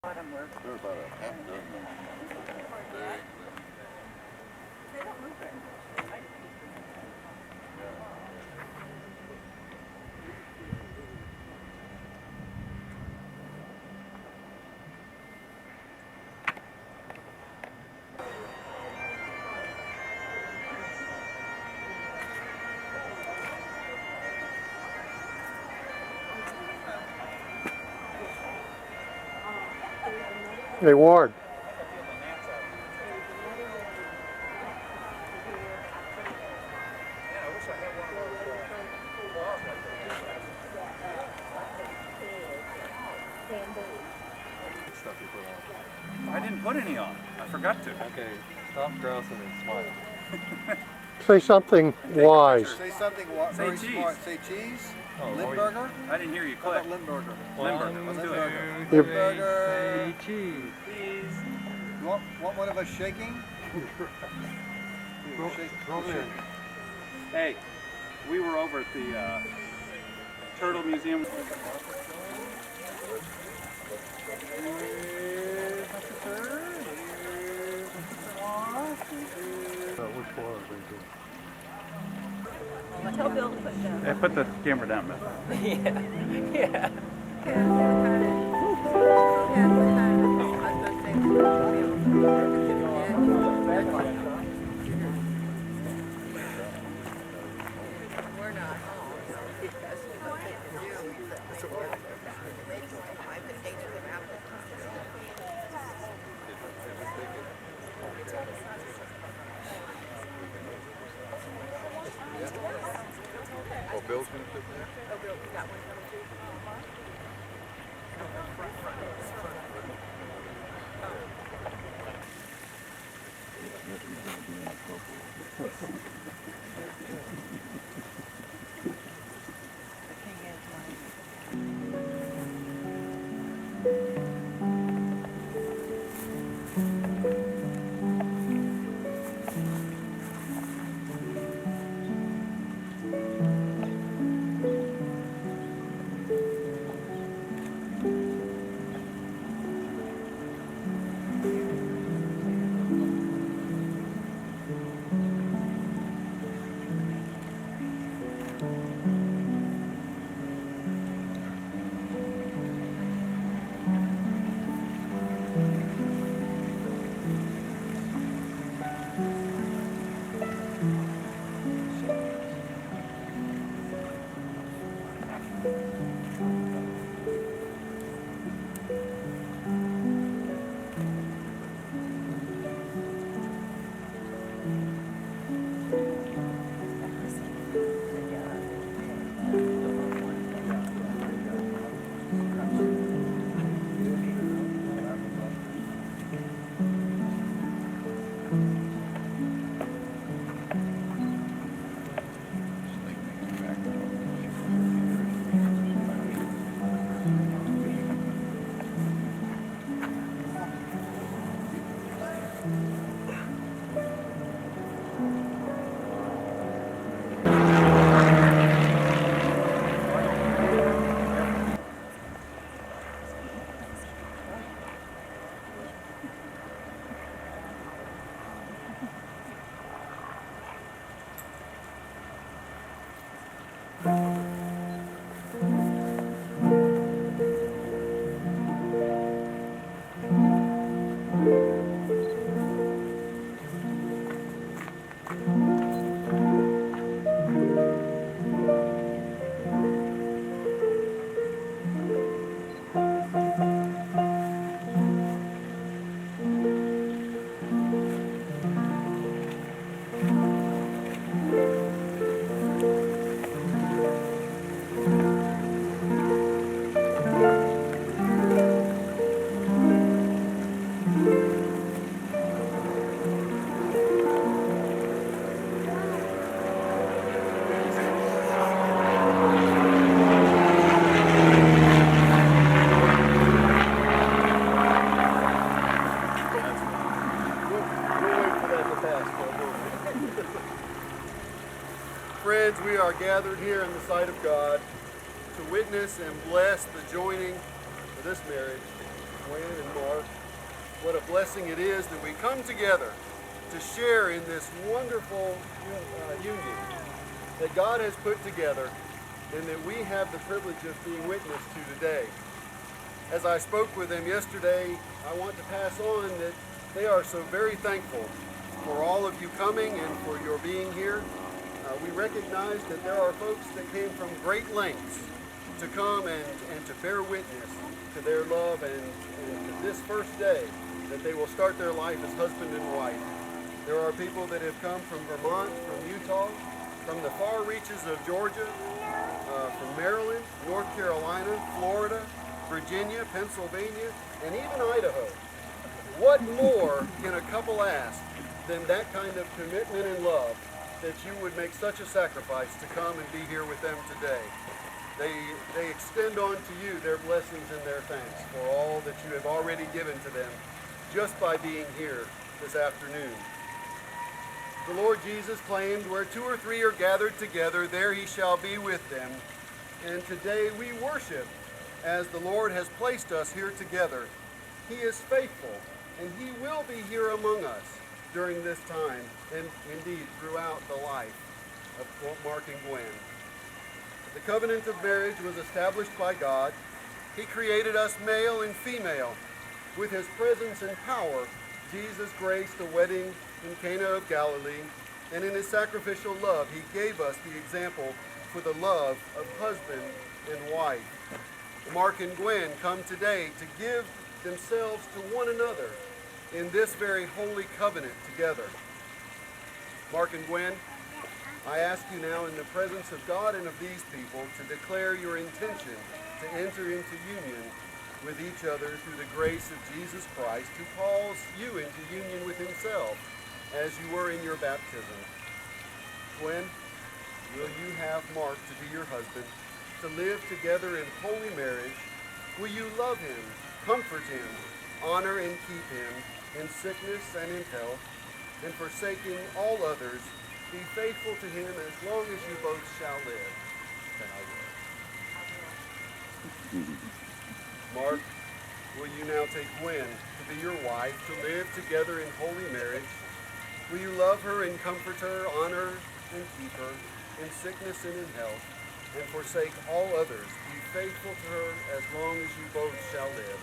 They're about a half dozen. They don't move very much. Hey, Ward. I didn't put any on. I forgot to. Okay, stop grousing and smile. Say something wise. Say something very smart. Say cheese. Oh, Limburger. I didn't hear you How click. about Limburger? Limburger. Let's do it. Limburger. Say cheese. Please. You want one of us shaking? Roll in. Hey, we were over at the Turtle Museum. Which one? Tell Bill to put it down. Hey, put the camera down, Beth. Yeah. We're not home because we don't take the Zoom. Oh, Bill's gonna sit there? Oh, Bill, we got one coming too. Friends, we are gathered here in the sight of God to witness and bless the joining of this marriage Gwen and Mark. What a blessing it is that we come together to share in this wonderful union that God has put together and that we have the privilege of being witness to today. As I spoke with them yesterday, I want to pass on that they are so very thankful for all of you coming and for your being here. We recognize that there are folks that came from great lengths to come and to bear witness to their love and to this first day that they will start their life as husband and wife. There are people that have come from Vermont, from Utah, from the far reaches of Georgia, from Maryland, North Carolina, Florida, Virginia, Pennsylvania, and even Idaho. What more can a couple ask than that kind of commitment and love, that you would make such a sacrifice to come and be here with them today? They extend on to you their blessings and their thanks for all that you have already given to them just by being here this afternoon. The Lord Jesus claimed, "Where 2 or 3 are gathered together, there he shall be with them." And today we worship as the Lord has placed us here together. He is faithful, and he will be here among us during this time, and indeed throughout the life of Mark and Gwen. The covenant of marriage was established by God. He created us male and female. With his presence and power, Jesus graced the wedding in Cana of Galilee, and in his sacrificial love, he gave us the example for the love of husband and wife. Mark and Gwen come today to give themselves to one another in this very holy covenant together. Mark and Gwen, I ask you now in the presence of God and of these people to declare your intention to enter into union with each other through the grace of Jesus Christ, who calls you into union with himself as you were in your baptism. Gwen, will you have Mark to be your husband, to live together in holy marriage? Will you love him, comfort him, honor and keep him in sickness and in health, and forsaking all others, be faithful to him as long as you both shall live? And I will. Mark, will you now take Gwen to be your wife, to live together in holy marriage? Will you love her and comfort her, honor and keep her in sickness and in health, and forsake all others? Be faithful to her as long as you both shall live.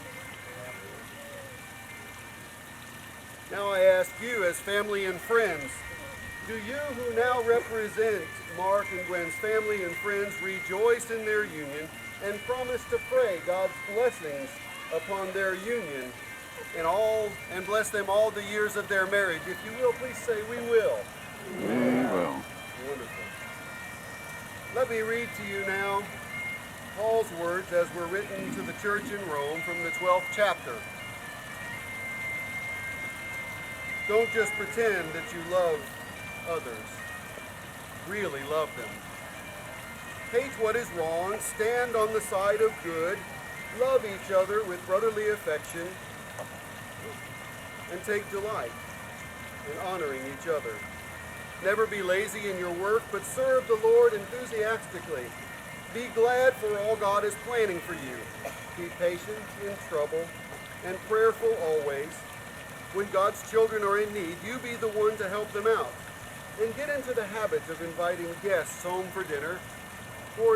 Now I ask you as family and friends, do you who now represent Mark and Gwen's family and friends rejoice in their union and promise to pray God's blessings upon their union and bless them all the years of their marriage? If you will, please say, "We will." We will. Wonderful. Let me read to you now Paul's words as were written to the church in Rome from the 12th chapter. Don't just pretend that you love others. Really love them. Hate what is wrong, stand on the side of good, love each other with brotherly affection, and take delight in honoring each other. Never be lazy in your work, but serve the Lord enthusiastically. Be glad for all God is planning for you. Be patient in trouble and prayerful always. When God's children are in need, you be the one to help them out. And get into the habit of inviting guests home for dinner, for